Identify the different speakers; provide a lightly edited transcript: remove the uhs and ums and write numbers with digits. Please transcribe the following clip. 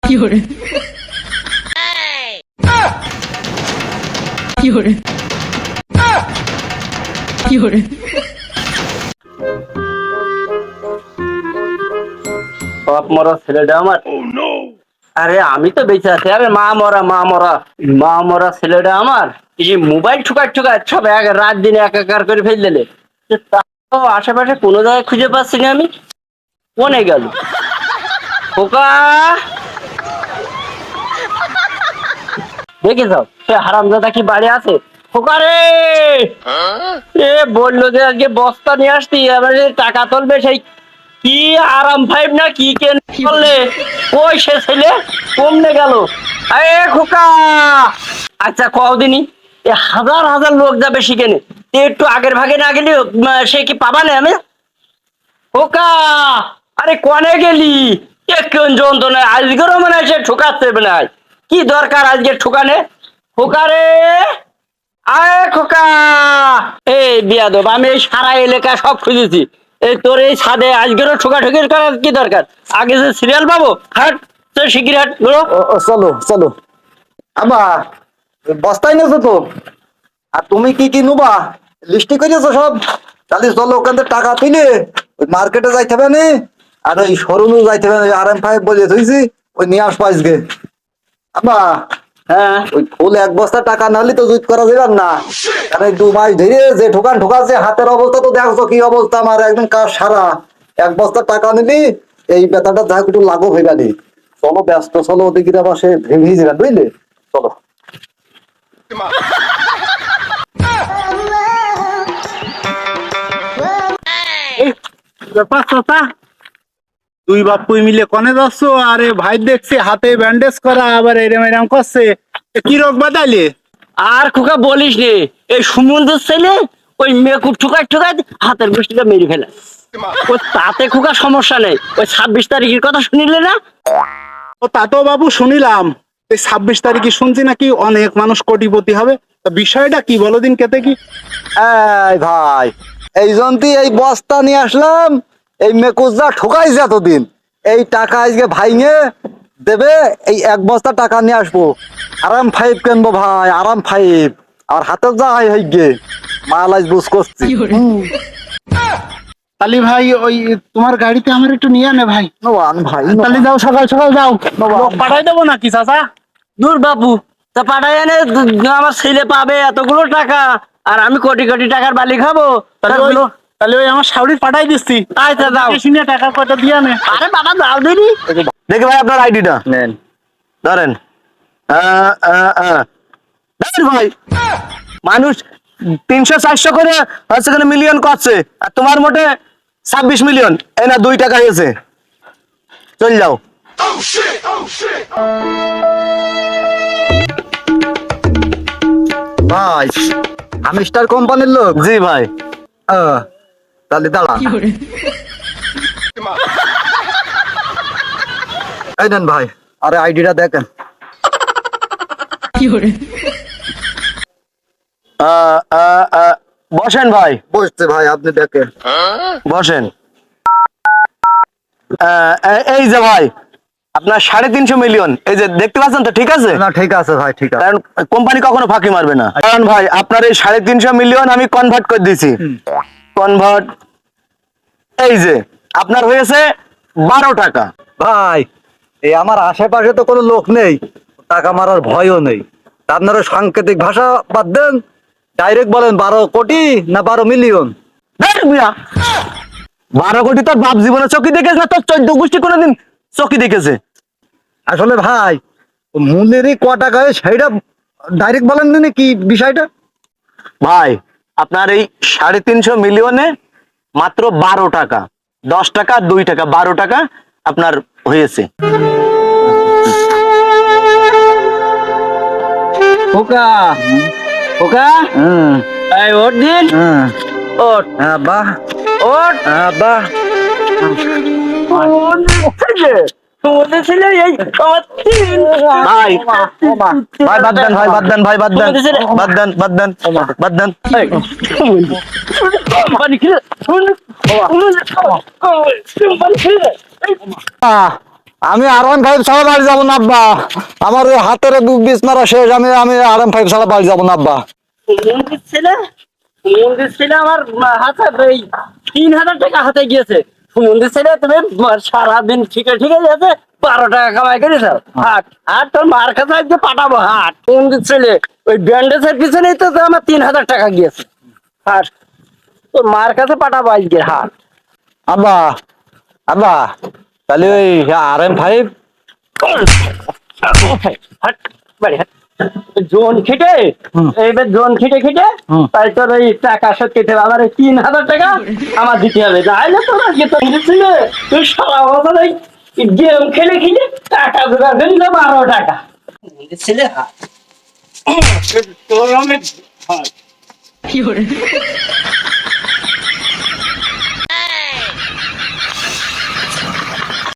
Speaker 1: 有人，有人，有人，
Speaker 2: বাপ মরা ছেলেটা আমার। আরে আমি তো বেঁচে আছি। আরে মা মরা মা মরা মা মরা ছেলেটা আমার। এই মোবাইল ঠুকায় ঠুকায় সব এক রাত দিনে একাকার করে ফেল দিলে। তাও আশেপাশে কোনো জায়গায় খুঁজে পাচ্ছি না আমি। কোনে গেল খোকা? দেখে যাও সে হারামজাদা কি বাড়ি আছে? খোকা রে, এ বললো যে আজকে বস্তা নিয়ে আসতি, এবার যে টাকা তুলবে সেই কি আরাম ফাইভ না কি কেন করলে? ওই সে ছেলে কমনে গেল। এ খোকা, আচ্ছা কদিনই এ হাজার হাজার লোক যাবে সেখানে, একটু আগের ভাগে না গেলে সে কি পাবা না আমি? খোকা, আরে কনে গেলি? কোন যন্ত্রণা আজকেরও মনে হয় সে ঠুকাচ্ছে না। কি দরকার আজকে ঠুকানে? খোকা রে, আয় খোকা। এই বিয়াদব, আমি এই সারা এলাকা সব খুঁজেছি, এই তোর এই ছাদে আজকেরও ঠোকাঠুকির করার কি দরকার? আগে যে সিরিয়াল পাবো, হাট তো শিগগির হাট গুলো।
Speaker 3: চলো চলো। আবা বস্তায় নেছো তো, আর তুমি কি কি নুবা লিস্টি করেছো সব? তাহলে চলো ওখান থেকে টাকা তুলে ওই মার্কেটে যাইতে হবে না, আর ওই শোরুমে যাইতে হবে। RM5 বলে ধুইছি, ওই নিয়ে আসবো আজকে। আবা
Speaker 2: হ্যাঁ,
Speaker 3: ওই ফুল এক বস্তা টাকা নাহলে তো জুত করা যাবে না। কারণ 2 মাস ধরে যে ঠোকান ঠোকাচ্ছে, হাতের অবস্থা তো দেখছো কি অবস্থা আমার, একদম কাজ সারা। এক বস্তা টাকা নিলি এই বেতাটা যা একটু লাঘব হয়ে গেলি। চলো ব্যস্ত, চলো ওদিকে আবার সে ভেঙে যাবেন বুঝলে। চলো।
Speaker 4: ব্যাপার কথা, দুই বাপুই মিলে কনে যাচ্ছ? আরে ভাই দেখছি হাতে ব্যান্ডেজ করা, আবার এরম এরম করছে। কি রোগ বাদাইলে?
Speaker 2: আর খোকা বলিস রে, এই সুমন্দর ছেলে ওই মেকুর ঠুকায় ঠুকায় হাতের গোষ্ঠীটা মেরে ফেলে। ও তাতে খোকা সমস্যা নেই, ওই 26 তারিখের কথা শুনিলে না?
Speaker 4: ও তা তো বাবু শুনিলাম, এই 26 তারিখে শুনছি নাকি অনেক মানুষ কোটিপতি হবে। তা বিষয়টা কি বলো দিন কেতে কি?
Speaker 3: এই ভাই, এই জন্যই এই বস্তা নিয়ে আসলাম। এই মেকুজা ঠকাইছে এতদিন, এই টাকা আজকে ভাইঙে দেবে। এই এক বস্তা টাকা নিয়ে আসবো, RM5 কিনবো ভাই, RM5। আর হাতে যা হয় গে মাল আজ বুঝ করছি।
Speaker 1: 有人，
Speaker 4: তালি ভাই ওই তোমার গাড়িতে আমার একটু নিয়ে আনে ভাই।
Speaker 3: নোয়ান ভাই,
Speaker 4: তালি যাও, সকাল সকাল যাও, লোক পাঠাই দেবো নাকি চাচা?
Speaker 2: দূর বাবু, তা পাঠায় এনে আমার ছেলে পাবে এতগুলো টাকা, আর আমি কোটি কোটি টাকার বালি খাবো?
Speaker 4: তাহলে ওই আমার শাউরি পাঠাই দিচ্ছি।
Speaker 2: আচ্ছা যাও।
Speaker 4: শুনে টাকা কয়টা দিয়ে আনে।
Speaker 2: আরে বাবা যাও দিনি।
Speaker 3: দেখি ভাই আপনার আইডিটা
Speaker 2: নেন।
Speaker 3: ধরেন। ধরেন ভাই, মানুষ 300-400 করে হচ্ছে কেন মিলিয়ন করছে, আর তোমার মোটে 26 মিলিয়ন। এই না 2 টাকা হয়েছে, চল যাও। ভাই আমি স্টার কোম্পানির লোক। জি ভাই। তাহলে দাঁড়া,
Speaker 1: 有人，
Speaker 3: এই নেন ভাই, আরে আইডিটা দেখেন।
Speaker 1: 有人，
Speaker 3: বসেন ভাই। বসতে ভাই, আপনি দেখেন, বসেন। এই যে ভাই আপনার 350 মিলিয়ন, এই যে দেখতে পাচ্ছেন তো, ঠিক আছে? না ঠিক আছে ভাই, ঠিক আছে। কারণ কোম্পানি কখনো ফাঁকি মারবে না। কারণ ভাই আপনার এই 350 মিলিয়ন আমি কনভার্ট করে দিয়েছি। কনভার্ট, এই যে আপনার হয়েছে 12 টাকা। ভাই এই আমার আশেপাশে তো কোনো লোক নেই, টাকা মারার ভয়ও নেই। তা আপনারা সাংকেতিক ভাষা বাদ দেন, ডাইরেক্ট বলেন 12 কোটি না 12 মিলিয়ন? 12 কোটি তোর বাপ জীবনে চকি দেখেছে না? তোর 14 গোষ্ঠী কোনোদিন চকি দেখেছে? আসলে ভাই মূলেরই ক টাকা হয় সেইটা ডাইরেক্ট বলেন দিন কি বিষয়টা। ভাই আপনার এই 350 মিলিয়নে মাত্র 12 টাকা, 10 টাকা 2 টাকা, 12 টাকা আপনার হয়েছে।
Speaker 2: খোকা, খোকা, এই ওঠ দিন, ওঠ।
Speaker 3: বাহ,
Speaker 2: ওঠ।
Speaker 3: বাহ।
Speaker 2: তোমাদের ছেলে এই আমার
Speaker 3: ভাই ভাই বাদ দেন, ভাই বাদ দেন, ভাই বাদ দেন, বাদ দেন, বাদ দেন, বাদ দেন।
Speaker 2: কোম্পানি খেলে
Speaker 3: আহ,
Speaker 1: আমি R15 ছাড়া বাড়ি যাবো না আব্বা। আমার ওই হাতের বিছনাটা শেষ, আমি R15 ছাড়া বাড়ি যাবো না আব্বা।
Speaker 2: সুমন্দির ছেলে আমার হাতে এই 3,000 টাকা হাতে গিয়েছে। সুমন্দির ছেলে তুমি সারাদিন ঠিক আছে 12 টাকা কামাই করেছ। হাট হাট তোর মার কাছে আজকে পাঠাবো। হাট সুমন্দির ছেলে ওই ব্যান্ডেজের পিছনেই তো আমার 3,000 টাকা গিয়েছে। হাট তোর মার কাছে পাঠাবো আজকে। হাট
Speaker 1: আব্বা আব্বা তাহলে ওই RM5
Speaker 2: হাট বাড়ি হাট জোন খেটে এইবার জোন খেটে তাই তোর ওই টাকা শোধ খেতে হবে। আমার 3,000 টাকা আমার দিতে হবে। নাহলে তোর আজকে তো ছিল তুই সারা বছর ওই গেম খেলে টাকা জোগাড় করে 12 টাকা ছেলে। তোর অনেক